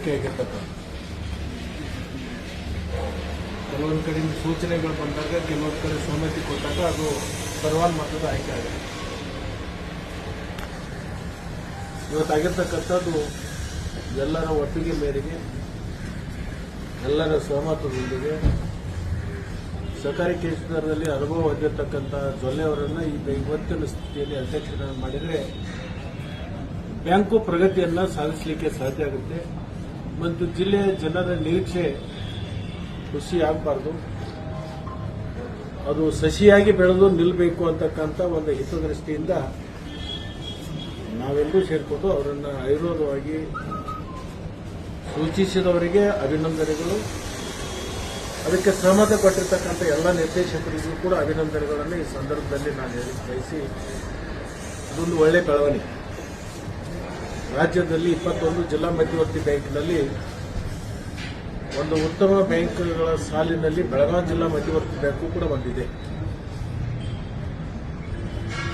ಆಯ್ಕೆ ಆಗಿರ್ತಕ್ಕಂಥ ಕೆಲವೊಂದು ಕಡೆಯಿಂದ ಸೂಚನೆಗಳು ಬಂದಾಗ ಕೆಲವೊಂದು ಕಡೆ ಸಮ್ಮತಿ ಕೊಟ್ಟಾಗ ಅದು ಸರ್ವಾನುಮತದ ಆಯ್ಕೆ ಆಗಿದೆ. ಇವತ್ತಾಗಿರ್ತಕ್ಕಂಥದ್ದು ಎಲ್ಲರ ಒಪ್ಪಿಗೆ ಮೇರೆಗೆ ಎಲ್ಲರ ಸಹಮತದೊಂದಿಗೆ ಸಹಕಾರಿ ಕ್ಷೇತ್ರದಲ್ಲಿ ಅನುಭವ ಹೊಂದಿರತಕ್ಕಂಥ ಜೊಲ್ಲೆ ಅವರನ್ನು ಇವತ್ತಿನ ಸ್ಥಿತಿಯಲ್ಲಿ ಅಧ್ಯಕ್ಷರನ್ನು ಮಾಡಿದರೆ ಬ್ಯಾಂಕು ಪ್ರಗತಿಯನ್ನು ಸಾಧಿಸಲಿಕ್ಕೆ ಸಾಧ್ಯ ಆಗುತ್ತೆ ಮತ್ತು ಜಿಲ್ಲೆಯ ಜನರ ನಿರೀಕ್ಷೆ ಖುಷಿ ಆಗಬಾರ್ದು, ಅದು ಸಸಿಯಾಗಿ ಬೆಳೆದು ನಿಲ್ಲಬೇಕು ಅಂತಕ್ಕಂಥ ಒಂದು ಹಿತದೃಷ್ಟಿಯಿಂದ ನಾವೆಲ್ಲರೂ ಸೇರಿಕೊಂಡು ಅವರನ್ನು ಅವಿರೋಧವಾಗಿ ಸೂಚಿಸಿದವರಿಗೆ ಅಭಿನಂದನೆಗಳು, ಅದಕ್ಕೆ ಸಹಮತ ಕೊಟ್ಟಿರ್ತಕ್ಕಂಥ ಎಲ್ಲ ನಿರ್ದೇಶಕರಿಗೂ ಕೂಡ ಅಭಿನಂದನೆಗಳನ್ನು ಈ ಸಂದರ್ಭದಲ್ಲಿ ನಾನು ಹೇಳಿ ಬಯಸಿ, ಇದೊಂದು ಒಳ್ಳೆಯ ಬೆಳವಣಿಗೆ. ರಾಜ್ಯದಲ್ಲಿ 21 ಜಿಲ್ಲಾ ಮಧ್ಯವರ್ತಿ ಬ್ಯಾಂಕ್ನಲ್ಲಿ ಒಂದು ಉತ್ತಮ ಬ್ಯಾಂಕ್ಗಳ ಸಾಲಿನಲ್ಲಿ ಬೆಳಗಾವಿ ಜಿಲ್ಲಾ ಮಧ್ಯವರ್ತಿ ಬ್ಯಾಂಕು ಕೂಡ ಬಂದಿದೆ.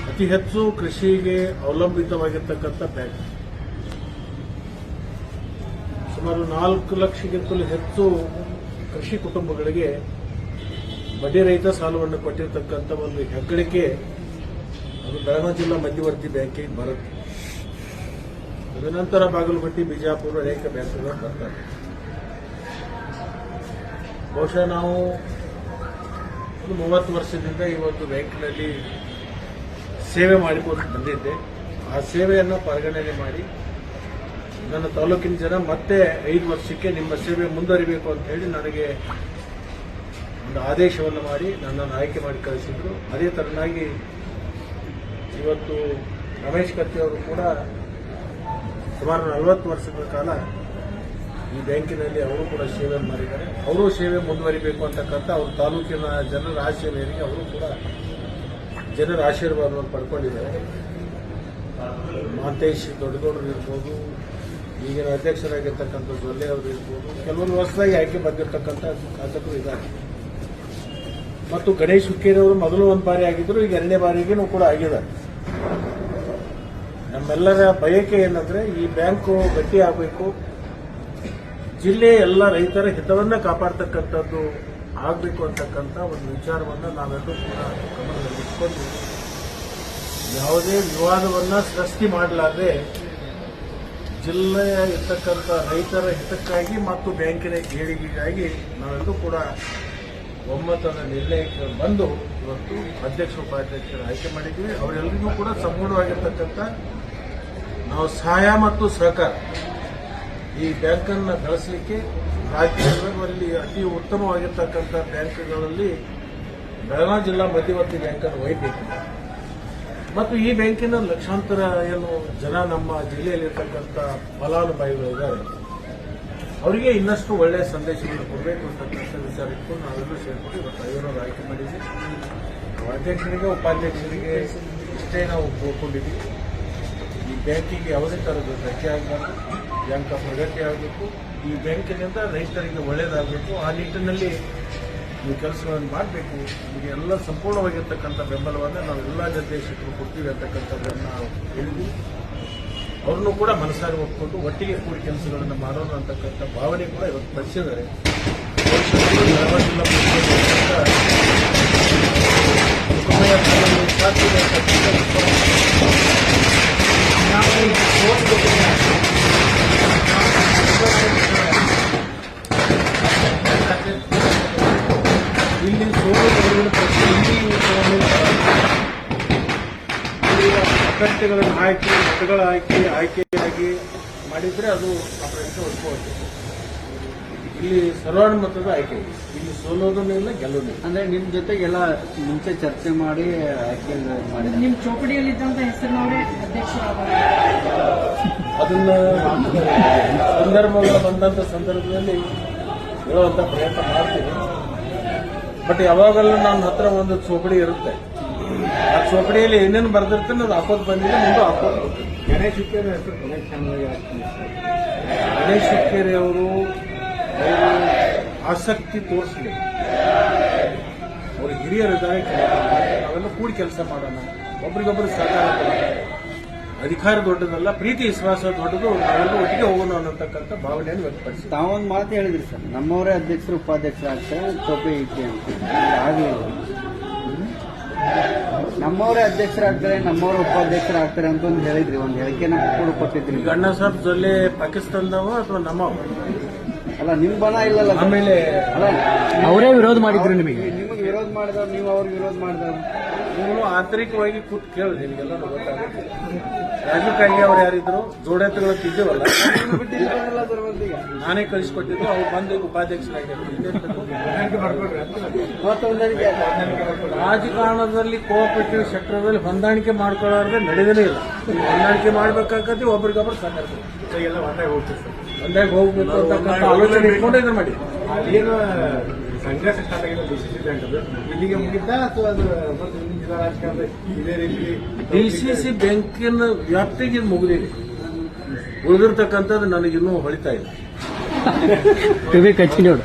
ಅತಿ ಹೆಚ್ಚು ಕೃಷಿಗೆ ಅವಲಂಬಿತವಾಗಿರ್ತಕ್ಕಂಥ ಬ್ಯಾಂಕ್. ಸುಮಾರು 4 ಲಕ್ಷಕ್ಕಿಂತಲೂ ಹೆಚ್ಚು ಕೃಷಿ ಕುಟುಂಬಗಳಿಗೆ ಬಡ್ಡಿರಹಿತ ಸಾಲವನ್ನು ಕೊಟ್ಟಿರತಕ್ಕಂಥ ಒಂದು ಹೆಗ್ಗಳಿಕೆ ಅದು ಬೆಳಗಾವಿ ಜಿಲ್ಲಾ ಮಧ್ಯವರ್ತಿ ಬ್ಯಾಂಕಿಗೆ ಬರುತ್ತೆ. ತದನಂತರ ಬಾಗಲಕೋಟೆ, ಬಿಜಾಪುರ ಅನೇಕ ಬ್ಯಾಂಕ್ಗಳು ಬರ್ತಾರೆ. ಬಹುಶಃ ನಾವು 30 ವರ್ಷದಿಂದ ಈ ಒಂದು ಬ್ಯಾಂಕಿನಲ್ಲಿ ಸೇವೆ ಮಾಡಿಕೊಂಡು ಬಂದಿದ್ದೆ. ಆ ಸೇವೆಯನ್ನು ಪರಿಗಣನೆ ಮಾಡಿ ನನ್ನ ತಾಲೂಕಿನ ಜನ ಮತ್ತೆ 5 ವರ್ಷಕ್ಕೆ ನಿಮ್ಮ ಸೇವೆ ಮುಂದುವರಿಬೇಕು ಅಂತ ಹೇಳಿ ನನಗೆ ಒಂದು ಆದೇಶವನ್ನು ಮಾಡಿ ನನ್ನನ್ನು ಆಯ್ಕೆ ಮಾಡಿ ಕಳಿಸಿದ್ರು. ಅದೇ ತರನಾಗಿ ಇವತ್ತು ರಮೇಶ್ ಕತ್ತಿ ಅವರು ಕೂಡ ಸುಮಾರು 40 ವರ್ಷಗಳ ಕಾಲ ಈ ಬ್ಯಾಂಕಿನಲ್ಲಿ ಅವರು ಕೂಡ ಸೇವೆ ಮಾಡಿದ್ದಾರೆ. ಅವರು ಸೇವೆ ಮುಂದುವರಿಬೇಕು ಅಂತಕ್ಕಂಥ ಅವ್ರ ತಾಲೂಕಿನ ಜನರ ಆಶಯ ಮೇರೆಗೆ ಅವರು ಕೂಡ ಜನರ ಆಶೀರ್ವಾದವನ್ನು ಪಡ್ಕೊಂಡಿದ್ದಾರೆ. ಮಾತೇಶ್ ದೊಡ್ಡಗೌಡರು ಇರ್ಬೋದು, ಈಗಿನ ಅಧ್ಯಕ್ಷರಾಗಿರ್ತಕ್ಕಂಥ ಜೊಲ್ಲೆ ಅವರು ಇರ್ಬೋದು, ಕೆಲವೊಂದು ಹೊಸದಾಗಿ ಆಯ್ಕೆ ಬಂದಿರತಕ್ಕಂಥ ಶಾಸಕರು ಇದ್ದಾರೆ. ಮತ್ತು ಗಣೇಶ್ ಹುಕ್ಕೇರಿ ಅವರು ಮೊದಲು ಒಂದು ಬಾರಿ ಆಗಿದ್ರು, ಈಗ 2ನೇ ಬಾರಿಗೂ ಕೂಡ ಆಗಿದ್ದಾರೆ. ನಮ್ಮೆಲ್ಲರ ಬಯಕೆ ಏನಂದ್ರೆ ಈ ಬ್ಯಾಂಕು ಗಟ್ಟಿ ಆಗಬೇಕು, ಜಿಲ್ಲೆಯ ಎಲ್ಲ ರೈತರ ಹಿತವನ್ನ ಕಾಪಾಡ್ತಕ್ಕಂಥದ್ದು ಆಗಬೇಕು ಅಂತಕ್ಕಂಥ ಒಂದು ವಿಚಾರವನ್ನು ನಾವೆಲ್ಲರೂ ಕೂಡ ಗಮನದಲ್ಲಿಟ್ಕೊಂಡು ಯಾವುದೇ ವಿವಾದವನ್ನ ಸೃಷ್ಟಿ ಮಾಡಲಾರದೆ ಜಿಲ್ಲೆಯ ಇರ್ತಕ್ಕಂಥ ರೈತರ ಹಿತಕ್ಕಾಗಿ ಮತ್ತು ಬ್ಯಾಂಕಿನ ಏಳಿಗೆಗಾಗಿ ನಾವೆಲ್ಲರೂ ಕೂಡ ಒಮ್ಮತದ ನಿರ್ಣಯಕ್ಕೆ ಬಂದು ಇವತ್ತು ಅಧ್ಯಕ್ಷ ಉಪಾಧ್ಯಕ್ಷರ ಆಯ್ಕೆ ಮಾಡಿದ್ದೀವಿ. ಅವರೆಲ್ಲರಿಗೂ ಕೂಡ ಸಂಪೂರ್ಣವಾಗಿರ್ತಕ್ಕಂಥ ನಾವು ಸಹಾಯ ಮತ್ತು ಸಹಕಾರ ಈ ಬ್ಯಾಂಕನ್ನು ಬೆಳೆಸಲಿಕ್ಕೆ ರಾಜ್ಯದಲ್ಲಿ ಅತಿ ಉತ್ತಮವಾಗಿರ್ತಕ್ಕಂಥ ಬ್ಯಾಂಕ್ಗಳಲ್ಲಿ ಬೆಳಗಾವಿ ಜಿಲ್ಲಾ ಮಧ್ಯವರ್ತಿ ಬ್ಯಾಂಕನ್ನು ಒಯ್ಯಬೇಕು ಮತ್ತು ಈ ಬ್ಯಾಂಕಿನ ಲಕ್ಷಾಂತರ ಏನು ಜನ ನಮ್ಮ ಜಿಲ್ಲೆಯಲ್ಲಿರ್ತಕ್ಕಂಥ ಫಲಾನುಭವಿಗಳು ಇದ್ದಾರೆ, ಅವರಿಗೆ ಇನ್ನಷ್ಟು ಒಳ್ಳೆಯ ಸಂದೇಶವನ್ನು ಕೊಡಬೇಕು ಅಂತಕ್ಕಂಥ ವಿಚಾರ ಇಟ್ಕೊಂಡು ನಾವೆಲ್ಲರೂ ಸೇರಿಕೊಂಡು ಇವತ್ತು ಅವಿರೋಧ ಆಯ್ಕೆ ಮಾಡಿದ್ವಿ. ಅಧ್ಯಕ್ಷರಿಗೆ ಉಪಾಧ್ಯಕ್ಷರಿಗೆ ಇಷ್ಟೇ ನಾವು ಕೋರ್ಕೊಂಡಿದ್ವಿ. ಈ ಬ್ಯಾಂಕಿಗೆ ಯಾವುದೇ ಥರದ ಧಕ್ಕೆ ಆಗಬಾರ್ದು, ಬ್ಯಾಂಕ್ ಪ್ರಗತಿ ಆಗಬೇಕು, ಈ ಬ್ಯಾಂಕಿನಿಂದ ರೈತರಿಗೆ ಒಳ್ಳೆಯದಾಗಬೇಕು. ಆ ನಿಟ್ಟಿನಲ್ಲಿ ಈ ಕೆಲಸಗಳನ್ನು ಮಾಡಬೇಕು. ನಿಮಗೆ ಎಲ್ಲ ಸಂಪೂರ್ಣವಾಗಿರ್ತಕ್ಕಂಥ ಬೆಂಬಲವನ್ನು ನಾವೆಲ್ಲ ನಿರ್ದೇಶಕರು ಕೊಡ್ತೀವಿ ಅಂತಕ್ಕಂಥದ್ದನ್ನು ನಾವು ಹೇಳಿದ್ವಿ. ಅವ್ರನ್ನೂ ಕೂಡ ಮನಸ್ಸಾಗಿ ಒಪ್ಪಿಕೊಂಡು ಒಟ್ಟಿಗೆ ಕೂಡಿ ಕೆಲಸಗಳನ್ನು ಮಾಡೋಣ ಅಂತಕ್ಕಂಥ ಭಾವನೆ ಕೂಡ ಇವತ್ತು ಪಡಿಸಿದ್ದಾರೆ. ಇಲ್ಲಿ ಅಭ್ಯರ್ಥಿಗಳನ್ನು ಆಯ್ಕೆ ಮತಗಳ ಆಯ್ಕೆಯಾಗಿ ಮಾಡಿದ್ರೆ ಅದು ಆ ಪ್ರಶ್ನೆ ಒಪ್ಪಿಕೊಳ್ಳುತ್ತೆ. ಇಲ್ಲಿ ಸರ್ವಾನುಮತದ ಆಯ್ಕೆ, ಇಲ್ಲಿ ಸೋಲೋದೂ ಇಲ್ಲ ಗೆಲ್ಲೋದು ಇಲ್ಲ. ಅಂದ್ರೆ ನಿಮ್ ಜೊತೆಗೆಲ್ಲ ಮುಂಚೆ ಚರ್ಚೆ ಮಾಡಿ ಆಯ್ಕೆ ಮಾಡಿ ನಿಮ್ ಚೌಕಡಿಯಲ್ಲಿದ್ದಂತ ಹೆಸರಿನವರೇ ಅಧ್ಯಕ್ಷರಾದ ಅದನ್ನ ಸಂದರ್ಭಗಳು ಬಂದಂತ ಸಂದರ್ಭದಲ್ಲಿ ಹೇಳುವಂತ ಪ್ರಯತ್ನ ಮಾಡ್ತೀನಿ. ಬಟ್ ಯಾವಾಗಲೂ ನನ್ನ ಹತ್ರ ಒಂದು ಚೌಕಡಿ ಇರುತ್ತೆ. ಆ ಚೌಕಡಿಯಲ್ಲಿ ಏನೇನು ಬರೆದಿರ್ತೀನಿ ಅದು ಹಾಕೋದು ಬಂದಿದೆ, ಮುಂದೆ ಹಾಕೋದು ಹೋಗ್ತೀನಿ. ಗಣೇಶ್ ಹುಕ್ಕೇರಿ ಹೆಸರು ಗಣೇಶ್ ಹುಕ್ಕೇರಿ ಅವರು ಆಸಕ್ತಿ ತೋರಿಸಲಿ, ಅವರು ಹಿರಿಯರಿದ್ದಾರೆ, ನಾವೆಲ್ಲ ಕೂಡಿ ಕೆಲಸ ಮಾಡೋಣ, ಒಬ್ರಿಗೊಬ್ಬರು ಸಹಕಾರ ಕೊಡೋಣ. ಅಧಿಕಾರ ದೊಡ್ಡದಲ್ಲ, ಪ್ರೀತಿ ವಿಶ್ವಾಸ ದೊಡ್ಡದು. ನಾವೆಲ್ಲರೂ ಒಟ್ಟಿಗೆ ಹೋಗೋಣ ಅನ್ನತಕ್ಕಂಥ ಭಾವನೆಯನ್ನು ವ್ಯಕ್ತಪಡಿಸಿ ತಾವೊಂದು ಮಾತು ಹೇಳಿದ್ರಿ ಸರ್, ನಮ್ಮವರೇ ಅಧ್ಯಕ್ಷರು ಉಪಾಧ್ಯಕ್ಷರು ಆಗ್ತಾರೆ ಟೋಪಿ ಐತಿ ಅಂತ. ಆಗಲಿಲ್ಲ. ನಮ್ಮವರೇ ಅಧ್ಯಕ್ಷರಾಗ್ತಾರೆ, ನಮ್ಮವರೇ ಉಪಾಧ್ಯಕ್ಷರಾಗ್ತಾರೆ ಅಂತ ಒಂದು ಹೇಳಿದ್ರಿ, ಒಂದು ಹೇಳಿಕೆನ ಕೂಡ ಕೊಟ್ಟಿದ್ರಿ. ಈಗ ಅಣ್ಣ ಸಾಹೇಬ್ ಜೊಲ್ಲೆ ಪಾಕಿಸ್ತಾನದವ ಅಥವಾ ನಮ್ಮವ? ಅಲ್ಲ, ನಿಮ್ ಬಣ ಇಲ್ಲಲ್ಲ ಸರ್. ಆಮೇಲೆ ಅಲ್ಲ, ಅವರೇ ವಿರೋಧ ಮಾಡಿದ್ರು ನಿಮಗೆ. ನಿಮಗೆ ವಿರೋಧ ಮಾಡಿದವ್ರು, ನೀವು ಅವ್ರಿಗೆ ವಿರೋಧ ಮಾಡಿದವ್ರು. ನೀವು ಆಂತರಿಕವಾಗಿ ಕೂತ್ ಕೇಳಿ, ನಿಮಗೆಲ್ಲ ಗೊತ್ತಾಗುತ್ತೆ. ರಾಜೀವ್ ಖಾರ್ಗೆ ಅವ್ರು ಯಾರಿದ್ರು, ಜೋಡೆತ್ತುಗಳು ತಿದ್ದೇವಲ್ಲ, ಬಿಟ್ಟಿಲ್ಲ ಸರ್ ಈಗ. ನಾನೇ ಕಳಿಸ್ಕೊಟ್ಟಿದ್ದು. ಅವ್ರು ಬಂದು ಈಗ ಉಪಾಧ್ಯಕ್ಷರಾಗಿರ್ತಾರೆ. ಮತ್ತೊಂದರಿಗೆ ರಾಜಕಾರಣದಲ್ಲಿ ಕೋಆಪರೇಟಿವ್ ಸೆಕ್ಟರ್ದಲ್ಲಿ ಹೊಂದಾಣಿಕೆ ಮಾಡ್ಕೊಳ್ಳೋದ್ರೆ ನಡೆದೇ ಇಲ್ಲ. ಹೊಂದಾಣಿಕೆ ಮಾಡ್ಬೇಕಾಗತ್ತೆ, ಒಬ್ರಿಗೊಬ್ರು ಎಲ್ಲ ಒಂದಾಗಿ ಹೋಗ್ಬೇಕು ಅಂತಕ್ಕಂಥ ಆಲೋಚನೆ ಇಟ್ಕೊಂಡು ಇದನ್ನ ಮಾಡಿ. ಏನು ಸಂಘರ್ಷ ಸ್ಟಾರ್ಟ್ ಆಗಿದೆ ಡಿಸಿಸಿ ಬ್ಯಾಂಕ್ ಅದು ಇಲ್ಲಿಗೆ ಮುಗಿದ್ದ ಅಥವಾ ಅದು ಮತ್ತೆ ಮುಂದಿನ ರಾಜಕಾರಣದ ಇದೇ ರೀತಿ ಡಿಸಿಸಿ ಬ್ಯಾಂಕಿನ ವ್ಯಾಪ್ತಿಗೆ ಇದು ಮುಗಿದಿದೆ. ಉಳಿದಿರ್ತಕ್ಕಂಥದ್ದು ನನಗಿನ್ನೂ ಹೊಳಿತಾ ಇದೆ. ಕಂಟಿನ್ಯೂಡ್